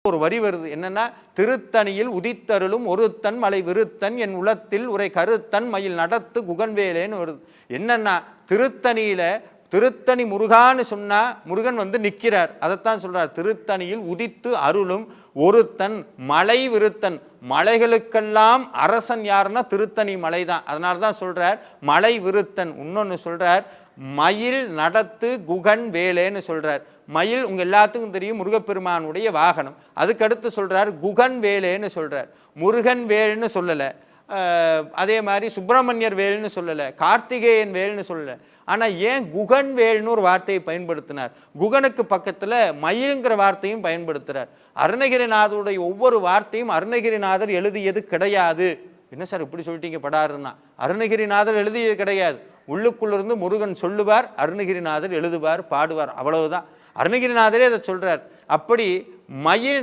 ஒரு வரி வருது என்னன்னா, திருத்தணியில் உதித்தருளும் ஒருத்தன் மலை விருத்தன் என் உளத்தில் உரை கருத்தன் மயில் நடத்து குகன்வேலேன்னு வருது. என்னன்னா திருத்தணியில திருத்தணி முருகான்னு சொன்னா முருகன் வந்து நிற்கிறார். அதைத்தான் சொல்றார். திருத்தணியில் உதித்து அருளும் ஒருத்தன் மலை விருத்தன். மலைகளுக்கெல்லாம் அரசன் யாருன்னா திருத்தணி மலை தான். அதனால தான் சொல்றார் மலை விருத்தன். இன்னொன்னு சொல்றார் மயில் நடத்து குகன் வேலேன்னு சொல்றார். மயில் உங்க எல்லாத்துக்கும் தெரியும் முருகப்பெருமானுடைய வாகனம். அதுக்கடுத்து சொல்றார் குகன் வேலேன்னு சொல்றார். முருகன் வேல்னு சொல்லல, அதே மாதிரி சுப்பிரமணியர் வேல்னு சொல்லல, கார்த்திகேயன் வேல்னு சொல்லல. ஆனா ஏன் குகன் வேல்னு ஒரு வார்த்தையை பயன்படுத்தினார்? குகனுக்கு பக்கத்துல மயில்ங்கிற வார்த்தையும் பயன்படுத்துறார். அருணகிரிநாதருடைய ஒவ்வொரு வார்த்தையும் அருணகிரிநாதர் எழுதியது கிடையாது. என்ன சார் இப்படி சொல்லிட்டீங்க படாருன்னா? அருணகிரிநாதர் எழுதியது கிடையாது. உள்ளுக்குள்ளிருந்து முருகன் சொல்லுவார், அருணகிரிநாதர் எழுதுவார், பாடுவார், அவ்வளவுதான். அருணகிரிநாதரே அதை சொல்றார். அப்படி மயில்